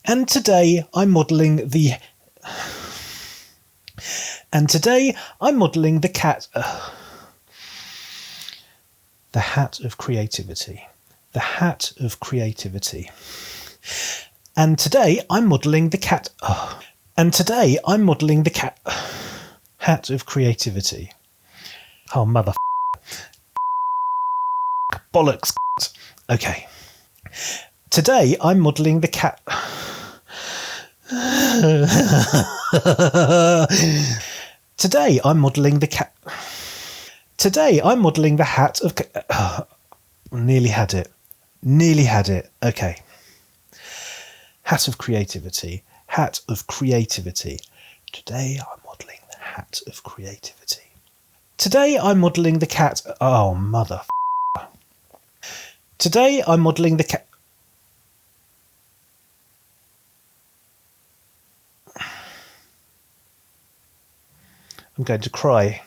And today I'm modelling the cat. The hat of creativity. The hat of creativity. And today I'm modelling the cat. And today I'm modelling the cat. Hat of creativity. Oh, mother. Bollocks. Okay. Today I'm modelling the cat. Today I'm modelling the cat. Today I'm modelling the hat of... Nearly had it. Nearly had it. Okay. Hat of creativity. Hat of creativity. Today I'm modelling the hat of creativity. Today I'm modelling the cat... Oh, mother... Today I'm modelling the cat... I'm going to cry.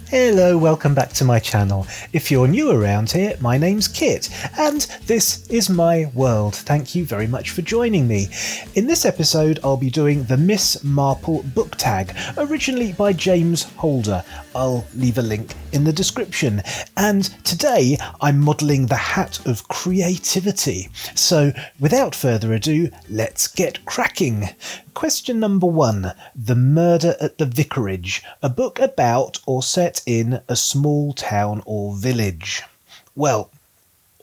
Hello, welcome back to my channel. If you're new around here, my name's Kit, and this is my world. Thank you very much for joining me. In this episode, I'll be doing the Miss Marple book tag, originally by James Holder. I'll leave a link in the description. And today, I'm modelling the hat of creativity. So, without further ado, let's get cracking. Question number 1. The Murder at the Vicarage, a book about or set in a small town or village. Well,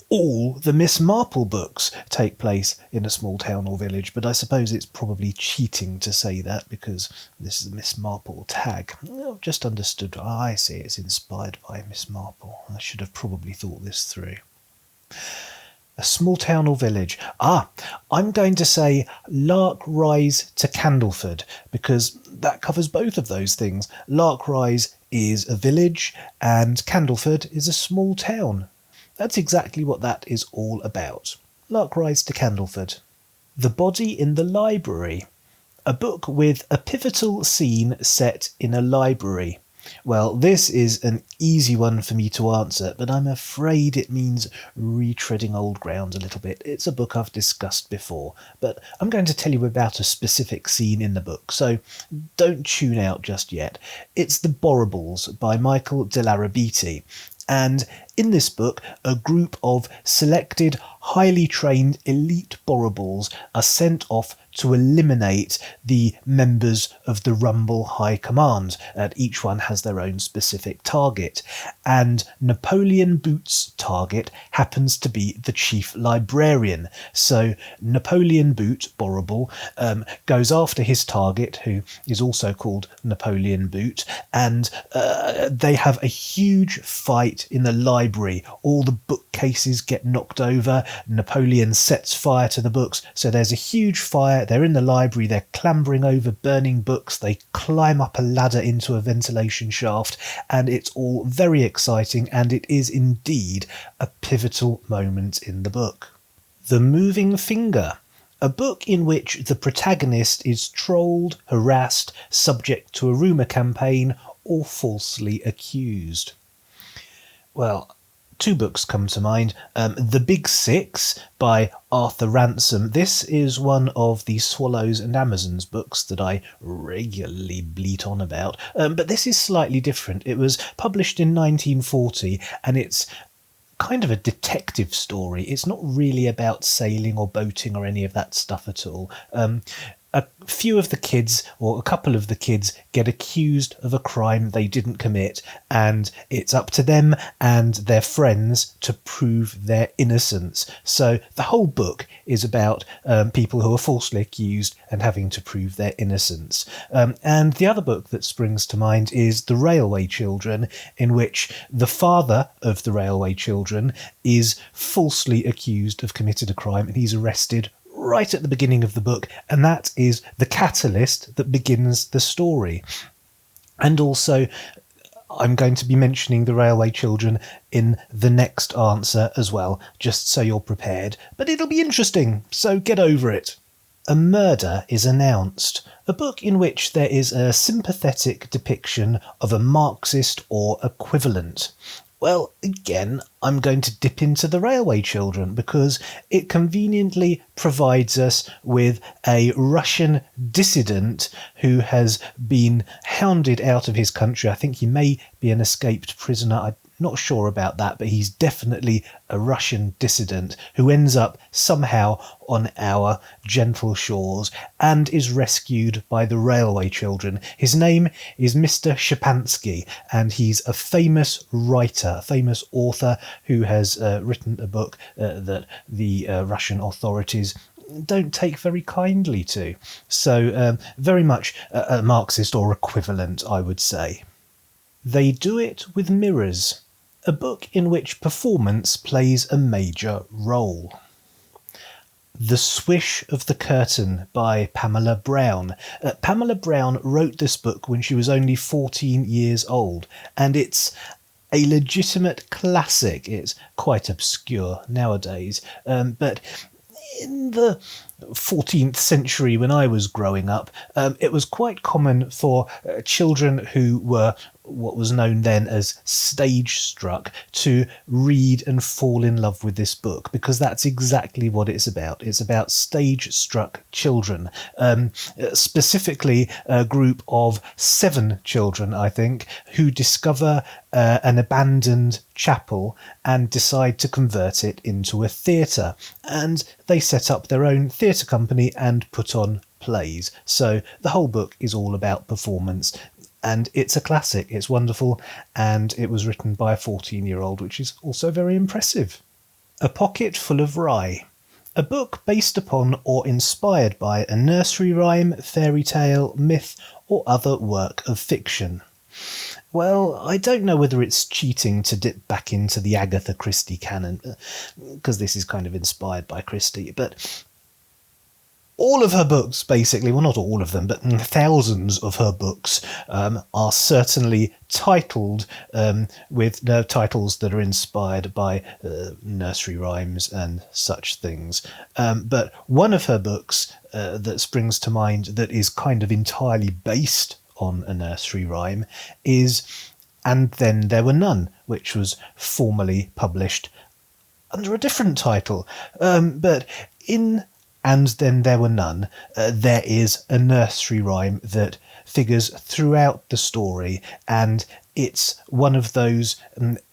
all the Miss Marple books take place in a small town or village, but I suppose it's probably cheating to say that because this is a Miss Marple tag. I've just understood. I see, it's inspired by Miss Marple. I should have probably thought this through. A small town or village. I'm going to say Larrabeiti to Candleford, because that covers both of those things. Larrabeiti is a village and Candleford is a small town. That's exactly what that is all about. Larrabeiti to Candleford. The Body in the Library. A book with a pivotal scene set in a library. Well, this is an easy one for me to answer, but I'm afraid it means retreading old ground a little bit. It's a book I've discussed before, but I'm going to tell you about a specific scene in the book, so don't tune out just yet. It's The BORRIBLES by Michael de Larrabeiti. And in this book, a group of selected, highly trained elite BORRIBLES are sent off to eliminate the members of the Rumble High Command. Each one has their own specific target, and Napoleon Boot's target happens to be the chief librarian. So Napoleon Boot, BORRIBLE, goes after his target, who is also called Napoleon Boot, and they have a huge fight in the library. All the bookcases get knocked over. Napoleon sets fire to the books, so there's a huge fire. They're in the library, they're clambering over burning books, they climb up a ladder into a ventilation shaft, and it's all very exciting, and it is indeed a pivotal moment in the book. The Moving Finger. A book in which the protagonist is trolled, harassed, subject to a rumour campaign, or falsely accused. Well, 2 books come to mind. The Big Six by Arthur Ransom. This is one of the Swallows and Amazons books that I regularly bleat on about, but this is slightly different. It was published in 1940, and it's kind of a detective story. It's not really about sailing or boating or any of that stuff at all. a few of the kids, or a couple of the kids, get accused of a crime they didn't commit, and it's up to them and their friends to prove their innocence. So the whole book is about people who are falsely accused and having to prove their innocence. And the other book that springs to mind is The Railway Children, in which the father of the railway children is falsely accused of committing a crime, and he's arrested right at the beginning of the book, and that is the catalyst that begins the story. And also, I'm going to be mentioning The Railway Children in the next answer as well, just so you're prepared. But it'll be interesting, so get over it. A Murder is Announced, a book in which there is a sympathetic depiction of a Marxist or equivalent. Well, again, I'm going to dip into The Railway Children because it conveniently provides us with a Russian dissident who has been hounded out of his country. I think he may be an escaped prisoner. I'm not sure about that, but he's definitely a Russian dissident who ends up somehow on our gentle shores and is rescued by the railway children. His name is Mr. Shapansky, and he's a famous writer, a famous author who has written a book that the Russian authorities don't take very kindly to. So very much a Marxist or equivalent, I would say. They Do It With Mirrors, a book in which performance plays a major role. The Swish of the Curtain by Pamela Brown. Pamela Brown wrote this book when she was only 14 years old, and it's a legitimate classic. It's quite obscure nowadays, but in the 14th century, when I was growing up, it was quite common for children who were what was known then as stage struck to read and fall in love with this book, because that's exactly what it's about. It's about stage struck children, specifically a group of 7 children, I think, who discover an abandoned chapel and decide to convert it into a theatre, and they set up their own theatre company and put on plays. So the whole book is all about performance, and it's a classic. It's wonderful, and it was written by a 14-year-old, which is also very impressive. A Pocket Full of Rye, a book based upon or inspired by a nursery rhyme, fairy tale, myth, or other work of fiction. Well, I don't know whether it's cheating to dip back into the Agatha Christie canon, because this is kind of inspired by Christie, but all of her books, basically, well, not all of them, but thousands of her books are certainly titled with titles that are inspired by nursery rhymes and such things. But one of her books that springs to mind that is kind of entirely based on a nursery rhyme is And Then There Were None, which was formerly published under a different title. But in And Then There Were None, there is a nursery rhyme that figures throughout the story, and it's one of those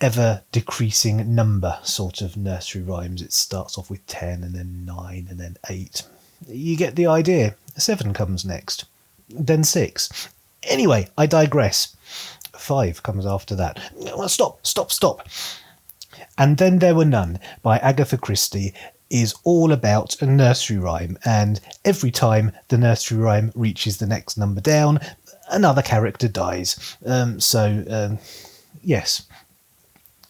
ever-decreasing number sort of nursery rhymes. It starts off with 10 and then 9 and then 8. You get the idea. 7 comes next, then 6. Anyway, I digress. 5 comes after that. Stop. And Then There Were None by Agatha Christie is all about a nursery rhyme, and every time the nursery rhyme reaches the next number down, another character dies. Yes.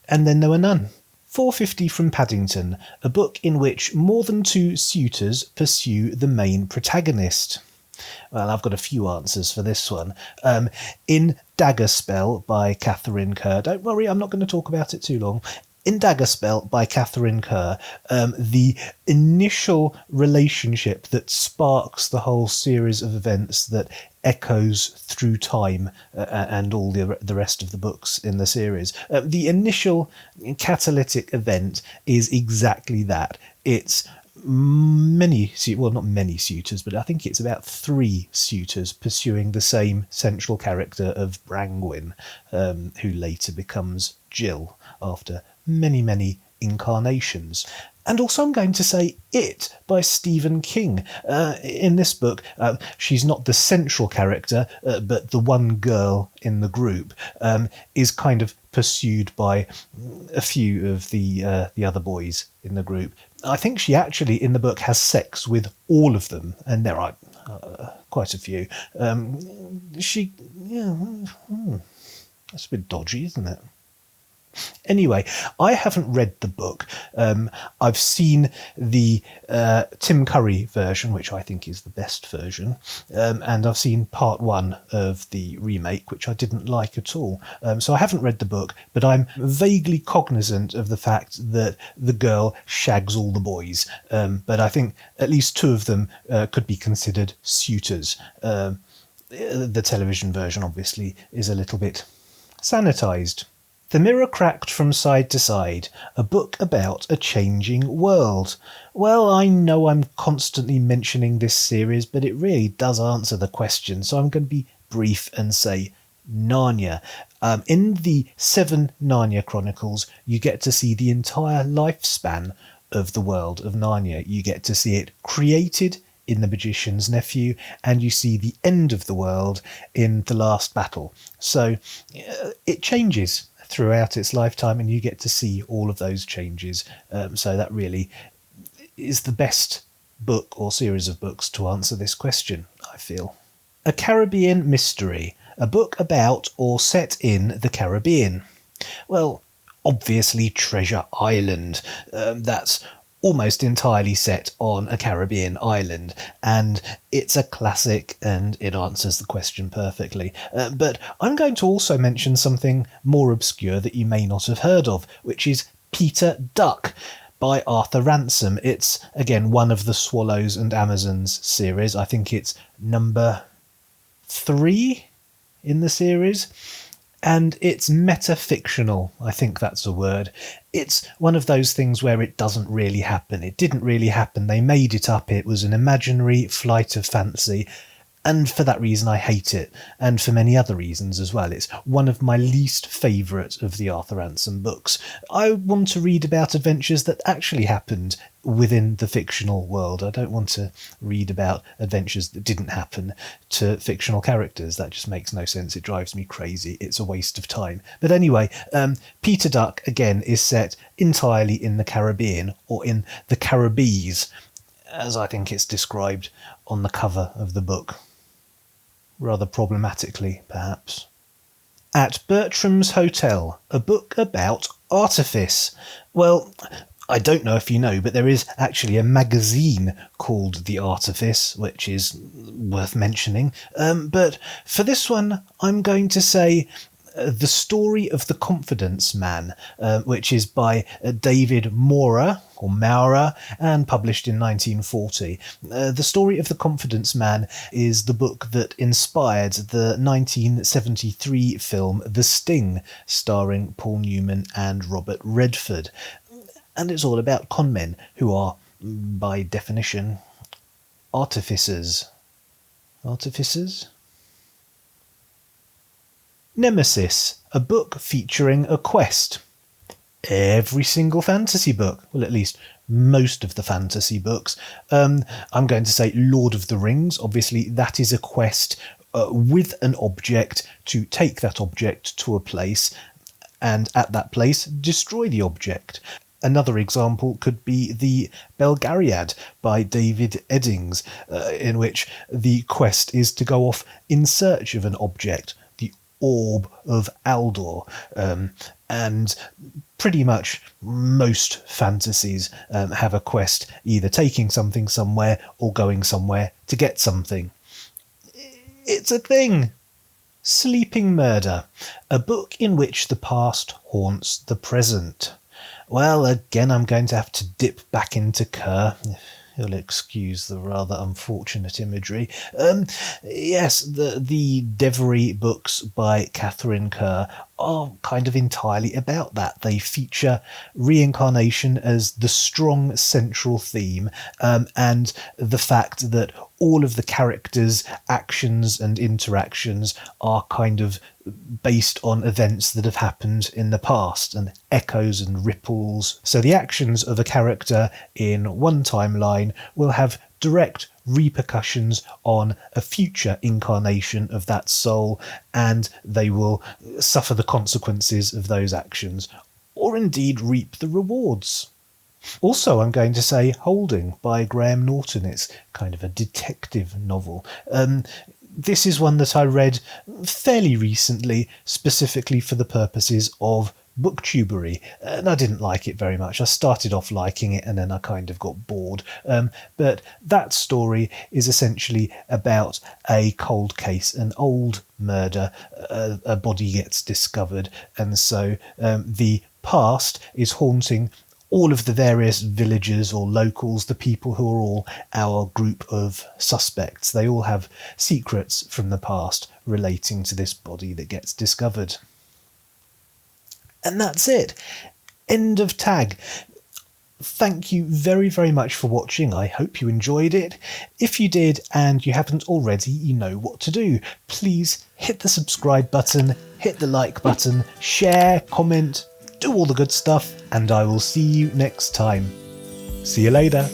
And Then There Were None. 450 From Paddington, a book in which more than 2 suitors pursue the main protagonist. Well, I've got a few answers for this one. In Daggerspell by Catherine Kerr. Don't worry, I'm not going to talk about it too long. In Daggerspell by Catherine Kerr, the initial relationship that sparks the whole series of events that echoes through time and all the rest of the books in the series, the initial catalytic event is exactly that. It's not many suitors, but I think it's about 3 suitors pursuing the same central character of Brangwyn, who later becomes Jill after many incarnations. And also I'm going to say It by Stephen King. In this book, she's not the central character, but the one girl in the group is kind of pursued by a few of the other boys in the group. I think she actually, in the book, has sex with all of them, and there are quite a few. That's a bit dodgy, isn't it? Anyway, I haven't read the book. I've seen the Tim Curry version, which I think is the best version, and I've seen part 1 of the remake, which I didn't like at all. So I haven't read the book, but I'm vaguely cognizant of the fact that the girl shags all the boys. But I think at least 2 of them could be considered suitors. The television version, obviously, is a little bit sanitised. The Mirror Cracked from Side to Side, a book about a changing world. Well, I know I'm constantly mentioning this series, but it really does answer the question, so I'm going to be brief and say Narnia. In the 7 Narnia Chronicles, you get to see the entire lifespan of the world of Narnia. You get to see it created in The Magician's Nephew, and you see the end of the world in The Last Battle. So it changes throughout its lifetime, and you get to see all of those changes. So that really is the best book or series of books to answer this question, I feel. A Caribbean Mystery, a book about or set in the Caribbean. Well, obviously Treasure Island. That's almost entirely set on a Caribbean island, and it's a classic and it answers the question perfectly. But I'm going to also mention something more obscure that you may not have heard of, which is Peter Duck by Arthur Ransom. It's, again, one of the Swallows and Amazons series. I think it's number 3 in the series. And it's metafictional, I think that's a word. It's one of those things where it doesn't really happen. It didn't really happen. They made it up. It was an imaginary flight of fancy. And for that reason, I hate it. And for many other reasons as well. It's one of my least favourite of the Arthur Ransom books. I want to read about adventures that actually happened within the fictional world. I don't want to read about adventures that didn't happen to fictional characters. That just makes no sense. It drives me crazy. It's a waste of time. But anyway, Peter Duck, again, is set entirely in the Caribbean, or in the Caribbees, as I think it's described on the cover of the book. Rather problematically, perhaps. At Bertram's Hotel, a book about artifice. Well, I don't know if you know, but there is actually a magazine called The Artifice, which is worth mentioning. But for this one, I'm going to say The Story of the Confidence Man, which is by David Maurer, and published in 1940. The Story of the Confidence Man is the book that inspired the 1973 film The Sting, starring Paul Newman and Robert Redford. And it's all about con men who are, by definition, artificers. Artificers? Nemesis, a book featuring a quest. Every single fantasy book, well, at least most of the fantasy books. I'm going to say Lord of the Rings. Obviously, that is a quest with an object to take that object to a place, and at that place, destroy the object. Another example could be the Belgariad by David Eddings, in which the quest is to go off in search of an object, the Orb of Aldor, and pretty much most fantasies have a quest, either taking something somewhere or going somewhere to get something. It's a thing. Sleeping Murder, a book in which the past haunts the present. Well, again, I'm going to have to dip back into Kerr. You'll excuse the rather unfortunate imagery. Yes, the Devery books by Catherine Kerr are kind of entirely about that. They feature reincarnation as the strong central theme, and the fact that all of the characters' actions and interactions are kind of based on events that have happened in the past, and echoes and ripples. So the actions of a character in one timeline will have direct repercussions on a future incarnation of that soul, and they will suffer the consequences of those actions, or indeed reap the rewards. Also, I'm going to say Holding by Graham Norton. It's kind of a detective novel. This is one that I read fairly recently, specifically for the purposes of booktubery, and I didn't like it very much. I started off liking it and then I kind of got bored. But that story is essentially about a cold case, an old murder. A body gets discovered, and so the past is haunting all of the various villagers or locals, the people who are all our group of suspects. They all have secrets from the past relating to this body that gets discovered. And that's it. End of tag. Thank you very, very much for watching. I hope you enjoyed it. If you did and you haven't already, you know what to do. Please hit the subscribe button, hit the like button, share, comment, do all the good stuff, and I will see you next time. See you later.